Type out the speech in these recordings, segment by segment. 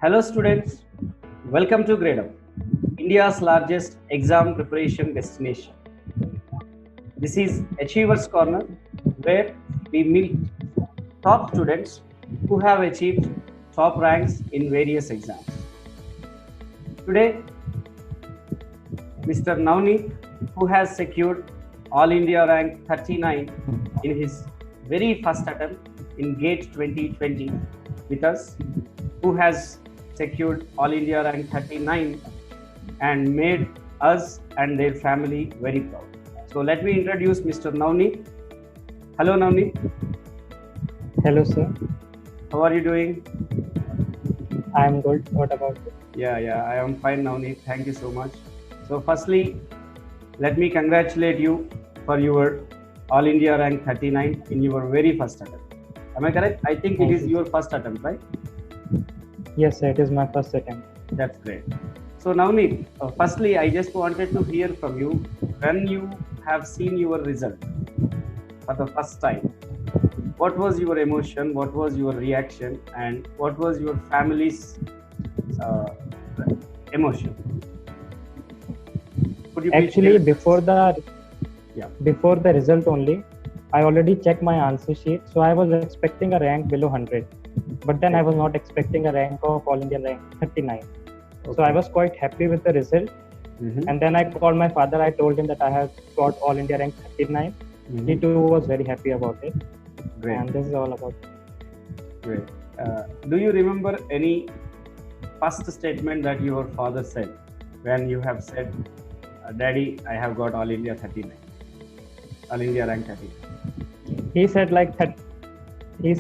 Hello students, welcome to GradeUp, India's largest exam preparation destination. This is Achievers Corner, where we meet top students who have achieved top ranks in various exams. Today, Mr. Navneet, who has secured All India rank 39 in his very first attempt in GATE 2020 with us, who has secured All India rank 39 and made us and their family very proud. So let me introduce Mr. Navneet. Hello Navneet. Hello sir, How are you doing? I am good. What about you? Yeah, I am fine Navneet. Thank you so much. So firstly, let me congratulate you for your All India rank 39 in your very first attempt. Am I correct? I think Thank it is you. your first attempt, right? Yes sir, it is my first attempt. That's great. So Navneet, firstly, I just wanted to hear from you when you have seen your result for the first time. What was your emotion? What was your reaction? And what was your family's emotion? Could you please Actually, share? before Yeah. the result only, I already checked my answer sheet. So I was expecting a rank below 100, but then I was not expecting a rank of All India rank 39. So I was quite happy with the result. Mhm. And then I called my father. I told him that I have got All India rank 39. Mhm. He too was very happy about it. Great. And this is all about it. Great. Do you remember any first statement that your father said when you have said, Daddy, I have got All India 39, All India rank 39? He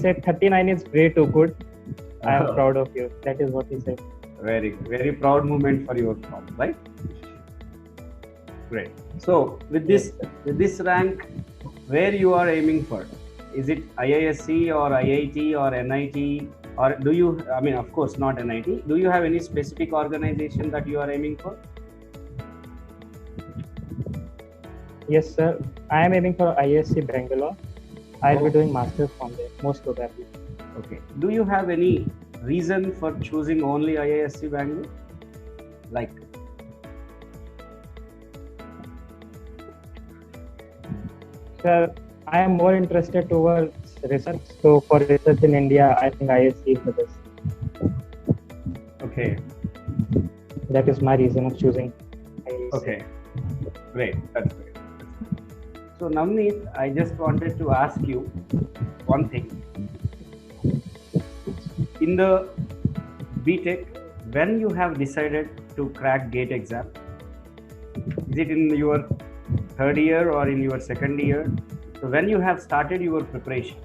said 39 is way too good. I am proud of you. That is what he said. Very good. Very proud moment for your father, right? Great. So with this rank, where you are aiming for? Is it IISc or IIT or NIT? Or do you, I mean, of course, not NIT. Do you have any specific organization that you are aiming for? Yes, sir. I am aiming for ISC Bangalore. I'll be doing masters from there, most probably. Okay. Do you have any reason for choosing only IISc Bangalore? Like, Sir, I am more interested towards research. So for research in India, I think ISC is the best. okay, That is my reason of choosing ISC. okay, great. That's great. So Navneet, I just wanted to ask you one thing. In the BTech, when you have decided to crack GATE exam, is it in your third year or in your second year? So when you have started your preparation?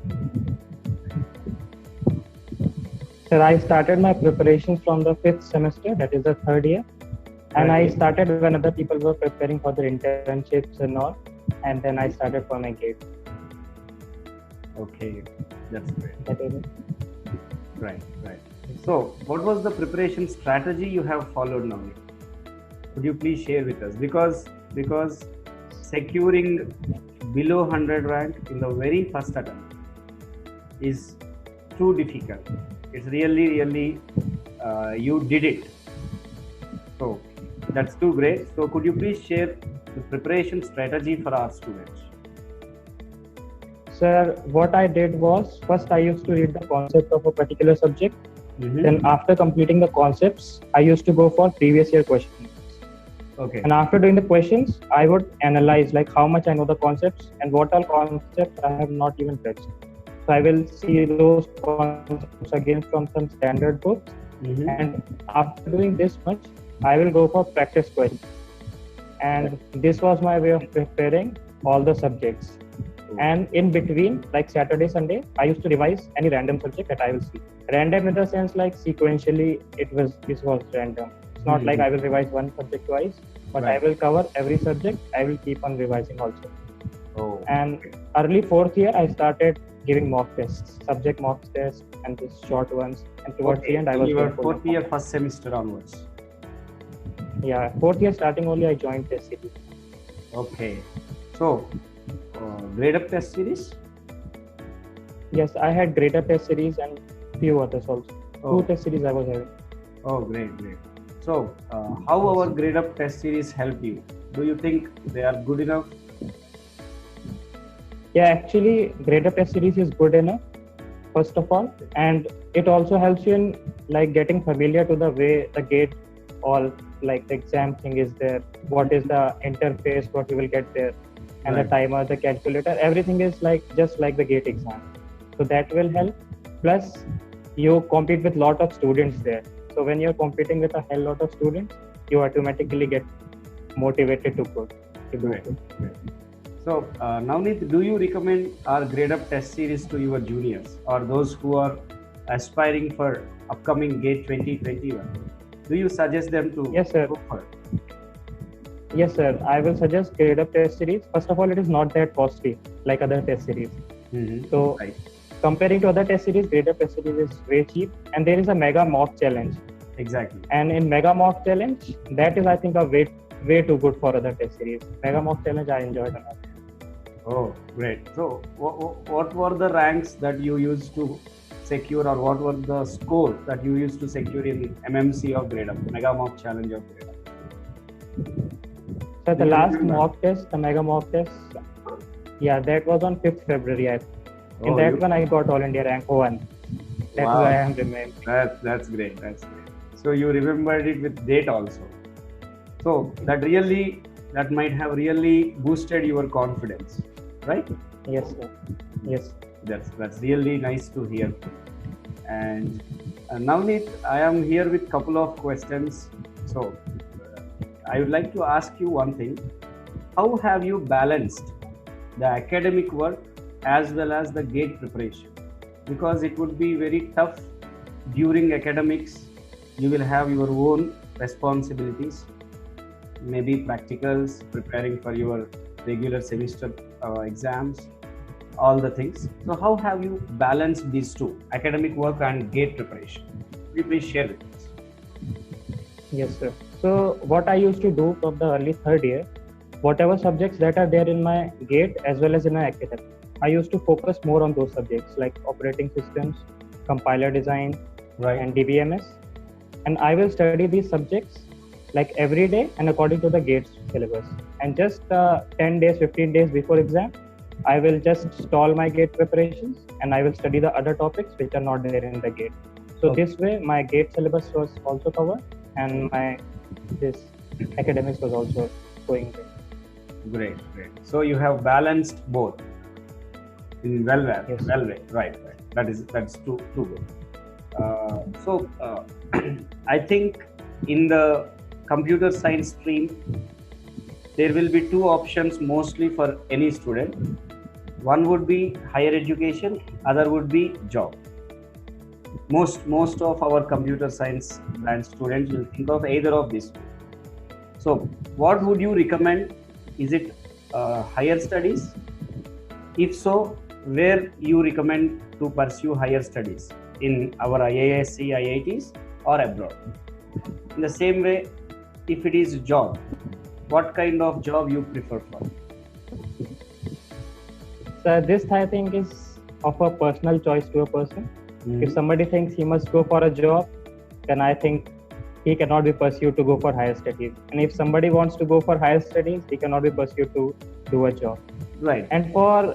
Sir, I started my preparations from the 5th semester, that is the third year. And I started when other people were preparing for their internships and all. And then I started for my GATE. Okay, that's great. That is it. Right. So, what was the preparation strategy you have followed, Navneet? Could you please share with us? Because securing below 100 rank in the very first attempt is too difficult. It's really, you did it. So, that's too great. So, could you please share the preparation strategy for our students? Sir, what I did was, first I used to read the concept of a particular subject. Mm-hmm. Then after completing the concepts, I used to go for previous year questions. Okay. And after doing the questions, I would analyze like how much I know the concepts and what all concepts I have not even touched. So I will see those concepts again from some standard books. Mm-hmm. And after doing this much, I will go for practice questions. And this was my way of preparing all the subjects. And in between, like Saturday, Sunday, I used to revise any random subject that I will see. Random in the sense like sequentially, this was random. It's not like I will revise one subject twice, but I will cover every subject. I will keep on revising also. Oh. And early fourth year, I started giving mock tests, subject mock tests, and just short ones. And towards the end, I was your doing full fourth mock. year, first semester onwards. Yeah, fourth year starting only, I joined test series. Okay. So, GradeUp test series? Yes, I had greater test series and few others also. Oh. 2 test series I was having. Oh, great, great. So, how our grade up test series help you? Do you think they are good enough? Yeah, actually, grade up test series is good enough, first of all, and it also helps you in like getting familiar to the way the gate all like the exam thing is there, what is the interface, what you will get there, and Right. the timer, the calculator, everything is like just like the gate exam. So that will help. Plus, you compete with lot of students there. So when you're competing with a hell lot of students, you automatically get motivated to go to do Great, it. great. So, Navneet, do you recommend our grade up test series to your juniors or those who are aspiring for upcoming GATE 2021? Do you suggest them to Yes, sir. go for it? Yes, sir. I will suggest grade up test series. First of all, it is not that costly like other test series. So Right. comparing to other test series, grade up test series is very cheap, and there is a mega mock challenge. Exactly. And in mega mock challenge, that is I think a way too good for other test series. Mega mock challenge I enjoyed a lot. Oh, great. So, what were the ranks that you used to secure, or what were the score that you used to secure in MMC of grade up, Mega Mock Challenge of grade up? So Do the you last remember? mock test, the mega mock test, yeah, that was on 5th February. I think. In Oh, that you- one, I got All India rank 1. That's Wow. why I am remembering. That's great. That's great. So you remembered it with date also. So that might have really boosted your confidence, right? Yes, sir. Yes. That's really nice to hear. And Navneet, I am here with couple of questions. So I would like to ask you one thing. How have you balanced the academic work as well as the GATE preparation? Because it would be very tough during academics. You will have your own responsibilities, maybe practicals, preparing for your regular semester exams, all the things. So, how have you balanced these two, academic work and GATE preparation? Will you please share with us? Yes, sir. So what I used to do from the early third year, whatever subjects that are there in my GATE as well as in my academic, I used to focus more on those subjects like operating systems, compiler design, Right. and DBMS. And I will study these subjects like every day and according to the GATE syllabus. And just 10 days, 15 days before exam, I will just stall my GATE preparations and I will study the other topics which are not there in the GATE. So Okay. this way, my GATE syllabus was also covered and my this academics was also going good. Great, great. So you have balanced both in Yes. well way. Right. That's too good. I think in the computer science stream there will be two options mostly for any student. One would be higher education, other would be job. Most of our computer science branch students will think of either of these two. So, what would you recommend? Is it higher studies? If so, where you recommend to pursue higher studies? In our IISc, IITs, or abroad? In the same way, if it is job, what kind of job you prefer for? So this I think is of a personal choice to a person. If somebody thinks he must go for a job, then I think he cannot be pursued to go for higher studies. And if somebody wants to go for higher studies, he cannot be pursued to do a job. Right. And for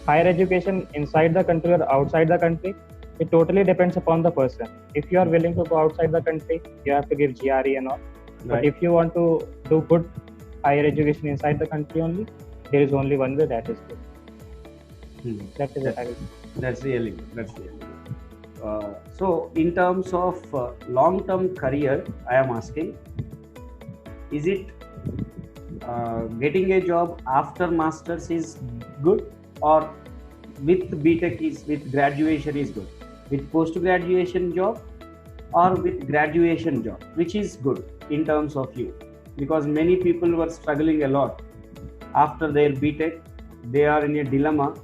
higher education inside the country or outside the country, it totally depends upon the person. If you are willing to go outside the country, you have to give GRE and all. But Right. if you want to do good higher education inside the country only, there is only one way, that is good. That is what I will say. That's really good. That's really good. So, in terms of long-term career, I am asking: is it getting a job after masters is good, or with BTech with graduation is good? With post-graduation job or with graduation job, which is good in terms of you? Because many people were struggling a lot after their BTech. They are in a dilemma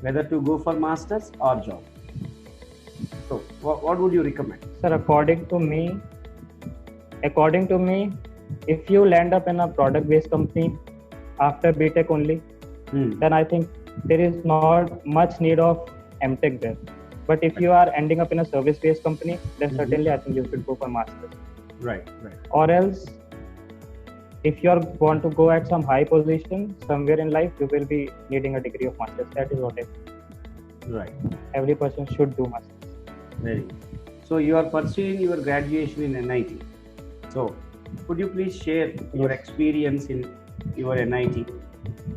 whether to go for masters or job. So, what would you recommend? Sir, according to me, if you land up in a product-based company after BTech only, then I think there is not much need of MTech there. But if you are ending up in a service-based company, then certainly I think you should go for masters. Right. Or else, if you want to go at some high position somewhere in life, you will be needing a degree of masters. That is what I think. Right. Every person should do masters. Very good. So you are pursuing your graduation in NIT. So could you please share your experience in your NIT?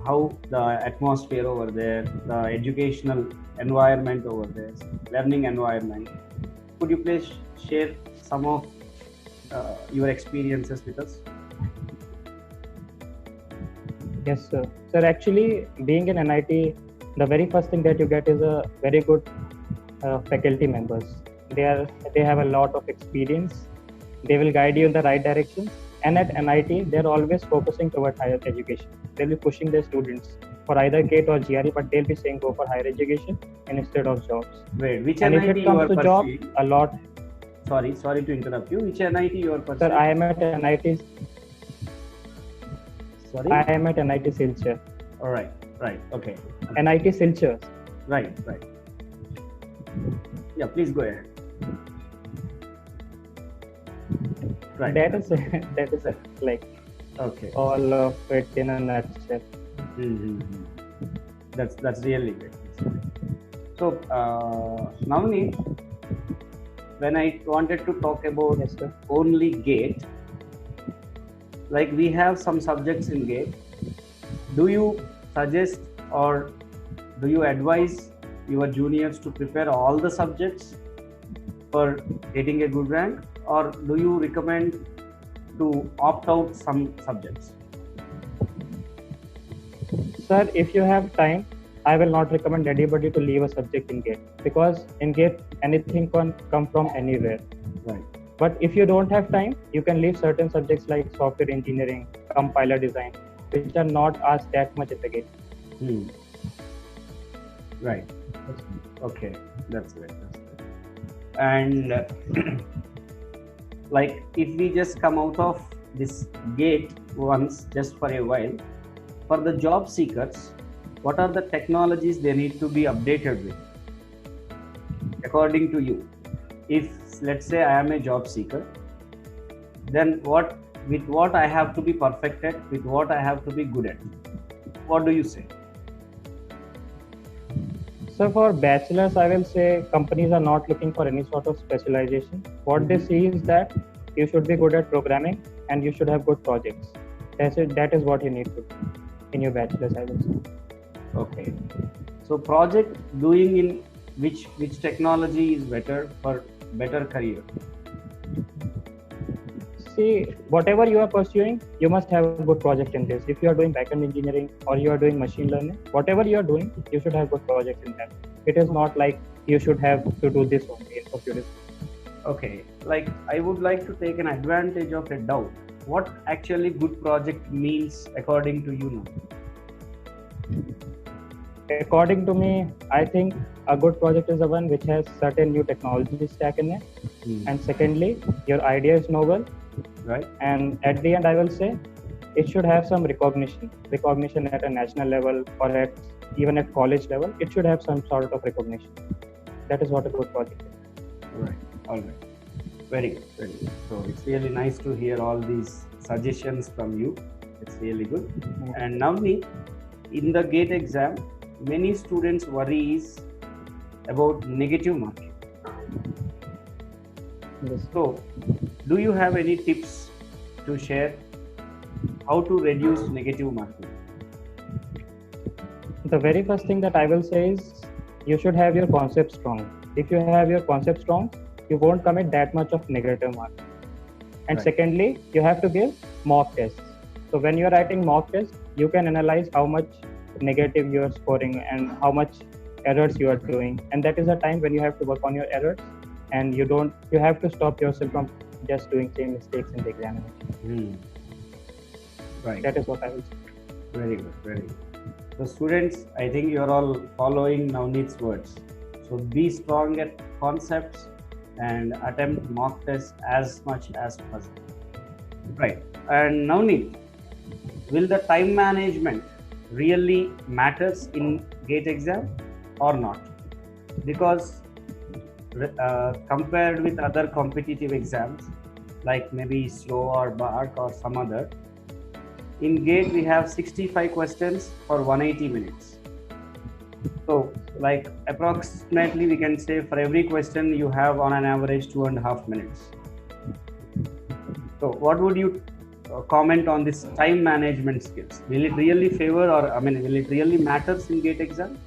How the atmosphere over there, the educational environment over there, learning environment. Could you please share some of your experiences with us? Yes, sir. Sir, actually, being in NIT, the very first thing that you get is a very good faculty members. They have a lot of experience. They will guide you in the right direction. And at NIT, they're always focusing toward higher education. They'll be pushing their students for either GATE or GRE, but they'll be saying go for higher education instead of jobs. Wait, which and NIT if it you are comes to job, pursuing? a lot. Sorry to interrupt you. Which NIT you are pursuing? Sir, I am at NIT. Sorry? I am at NIT Silchar. All right. Okay. NIT Silchar. Right. Yeah, please go ahead. Right. That is like Okay. all of it in a nutshell. That's really great. So Navneet, when I wanted to talk about Yes, sir. only GATE, like we have some subjects in GATE, do you suggest or do you advise your juniors to prepare all the subjects for getting a good rank, or do you recommend to opt out some subjects? Sir, if you have time, I will not recommend anybody to leave a subject in GATE, because in GATE anything can come from anywhere. Right. But if you don't have time, you can leave certain subjects like software engineering, compiler design, which are not asked that much in the GATE. Right. Okay, that's great. And like if we just come out of this GATE once just for a while, for the job seekers, what are the technologies they need to be updated with according to you? If let's say I am a job seeker, then what I have to be perfect at, with what I have to be good at? What do you say? So for bachelors, I will say companies are not looking for any sort of specialization. What they see is that you should be good at programming and you should have good projects. That is what you need to do in your bachelor's, I will say. Okay. So project doing in which technology is better for better career? See, whatever you are pursuing, you must have a good project in this. If you are doing backend engineering or you are doing machine learning, whatever you are doing, you should have good projects in that. It is not like you should have to do this only in computer. Okay, like I would like to take an advantage of a doubt. What actually good project means according to you now? According to me, I think a good project is the one which has certain new technology stack in it. And secondly, your idea is novel. Right. And at the end, I will say it should have some recognition at a national level or even at college level. It should have some sort of recognition. That is what a good project is. Right. All right. Very good. So it's really nice to hear all these suggestions from you. It's really good. And Navneet, in the GATE exam, many students worries about negative marking. Yes. So, do you have any tips to share how to reduce negative marking? The very first thing that I will say is you should have your concept strong. If you have your concept strong, you won't commit that much of negative marking. And Right. secondly, you have to give mock tests. So when you are writing mock tests, you can analyze how much negative you are scoring and how much errors you are doing. And that is the time when you have to work on your errors, and you have to stop yourself from just doing same mistakes in the examination. Right. That is what I will say. Very good. So students, I think you're all following Navneet's words. So be strong at concepts and attempt mock tests as much as possible. Right. And Navneet, will the time management really matters in GATE exam or not? Because compared with other competitive exams, like maybe SLO or BARC or some other, in GATE we have 65 questions for 180 minutes. So, like approximately, we can say for every question you have on an average 2.5 minutes. So, what would you comment on this time management skills? Will it really favor, or I mean, will it really matters in GATE exam?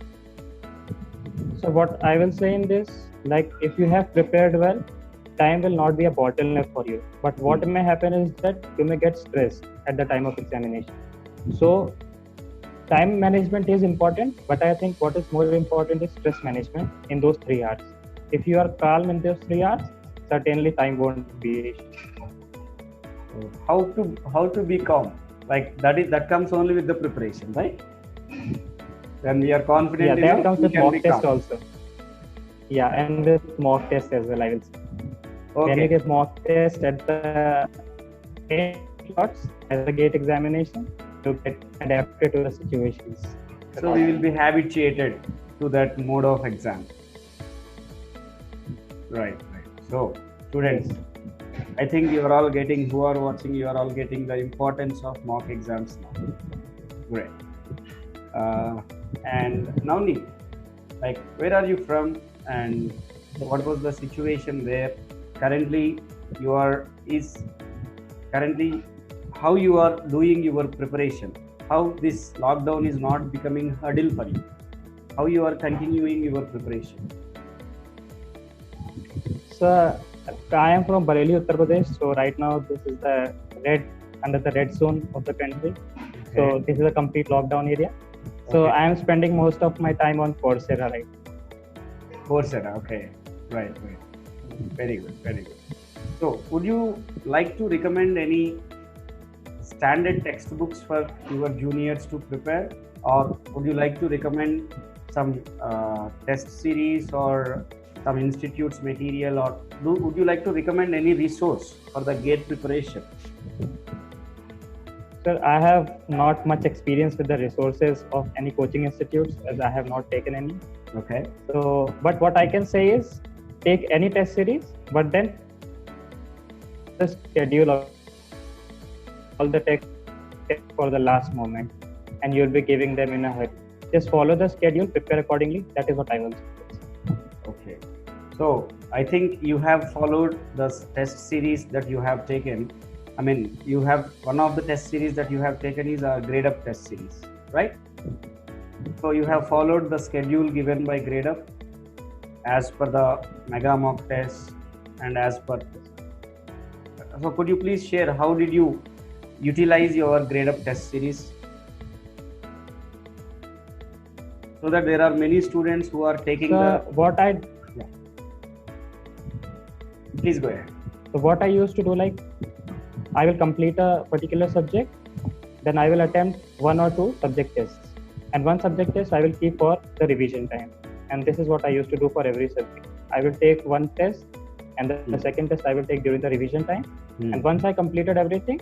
So what I will say in this, like if you have prepared well, time will not be a bottleneck for you. But what may happen is that you may get stressed at the time of examination. So time management is important, but I think what is more important is stress management in those 3 hours. If you are calm in those 3 hours, certainly time won't be. How to be calm? Like that comes only with the preparation, right? When we are confident, Yeah, that comes with mock test calm. also. Yeah, and with mock test as well, I will say. Okay. When you get mock test at the slots as a GATE examination, you get adapted to the situations. So we will be habituated to that mode of exam. Right. So students, I think you are all getting, who are watching, you are all getting the importance of mock exams now. Great. And Navneet, like where are you from, and what was the situation there? Currently, how you are doing your preparation? How this lockdown is not becoming hurdle for you? How you are continuing your preparation? So I am from Bareilly, Uttar Pradesh. So right now this is the under the red zone of the country. Okay. So this is a complete lockdown area. So okay. I am spending most of my time on Coursera right now. Coursera, okay. Right. Very good. So would you like to recommend any standard textbooks for your juniors to prepare, or would you like to recommend some test series or some institutes material, or would you like to recommend any resource for the GATE preparation? Sir, I have not much experience with the resources of any coaching institutes, as I have not taken any. Okay. So, but what I can say is take any test series, but then the schedule of all the text for the last moment, and you'll be giving them in a hurry. Just follow the schedule, prepare accordingly. That is what I will say. Okay. So I think you have followed the test series that you have taken. I mean, you have one of the test series that you have taken is a grade up test series, right? So you have followed the schedule given by grade up as per the mega mock test and as per. So could you please share how did you utilize your grade up test series? So that there are many students who are taking Please go ahead. So what I used to do, like I will complete a particular subject, then I will attempt 1 or 2 subject tests, and 1 subject test I will keep for the revision time. And this is what I used to do for every subject. I will take 1 test, and the second test I will take during the revision time. And once I completed everything,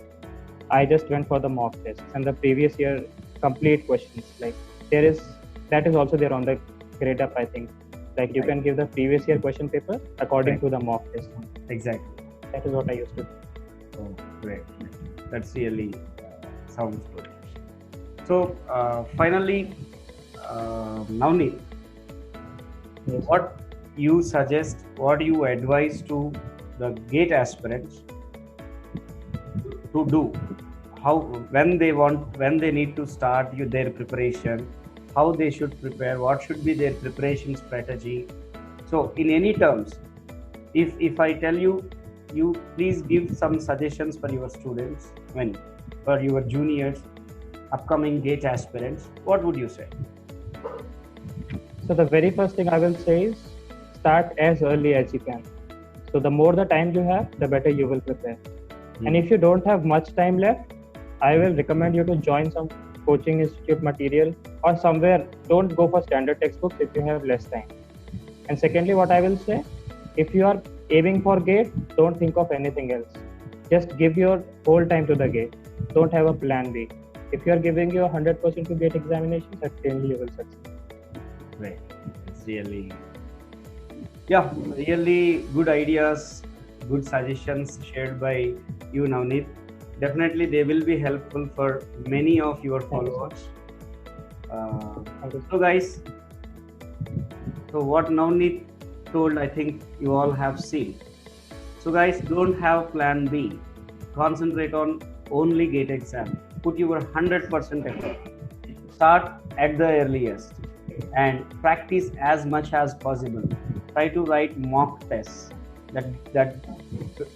I just went for the mock tests and the previous year complete questions. Like that is also there on the grade up, I think. Like you can give the previous year question paper according to the mock test. Exactly. That is what I used to do. Oh, great. That's really sounds good. So finally, Navneet, yes. What you suggest, what you advise to the GATE aspirants to do, when they need to start their preparation, how they should prepare, what should be their preparation strategy? So in any terms, if I tell you please give some suggestions for your students, for your juniors, upcoming GATE aspirants, what would you say? So the very first thing I will say is start as early as you can. So the more the time you have, the better you will prepare. And if you don't have much time left, I will recommend you to join some coaching institute material or somewhere. Don't go for standard textbooks if you have less time. And secondly, what I will say, if you are aiming for GATE, don't think of anything else. Just give your whole time to the GATE. Don't have a plan B. If you are giving your 100% to GATE examination, certainly you will succeed. Right. It's really Yeah, really good ideas, good suggestions shared by you, Navneet. Definitely, they will be helpful for many of your Thank you, followers. Thank you. So, guys, so what Navneet told, I think you all have seen. So, guys, don't have plan B. Concentrate on only GATE exam. Put your 100% effort. Start at the earliest and practice as much as possible. Try to write mock tests that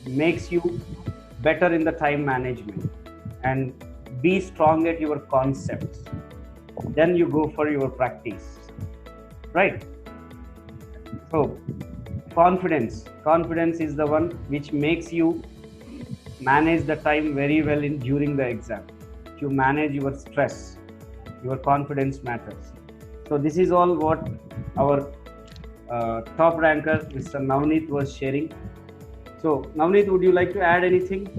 makes you better in the time management, and be strong at your concepts. Then you go for your practice, right? So confidence is the one which makes you manage the time very well in during the exam. If you manage your stress, your confidence matters. So this is all what our top ranker Mr. Navneet was sharing. So Navneet, would you like to add anything,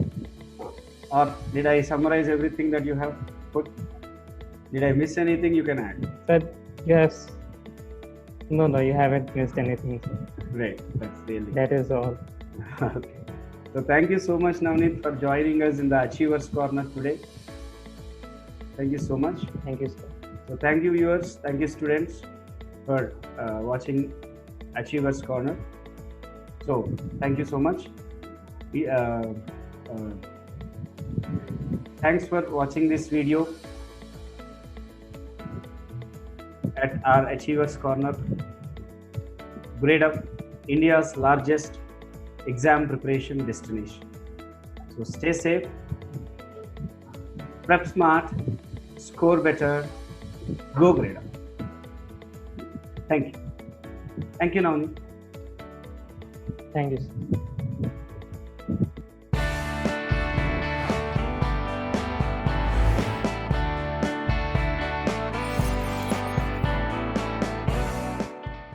or did I summarize everything that you have put? Did I miss anything? You can add. Sir, yes. No, you haven't missed anything, sir. Great, that's really That is all. okay. So thank you so much, Navneet, for joining us in the Achievers Corner today. Thank you so much. Thank you, sir. So thank you, viewers. Thank you, students, for watching Achievers Corner. So thank you so much. Thanks for watching this video at our Achievers Corner. Grade Up, India's largest exam preparation destination. So stay safe, prep smart, score better, go Grade Up. Thank you. Thank you, Navneet. Thank you, sir.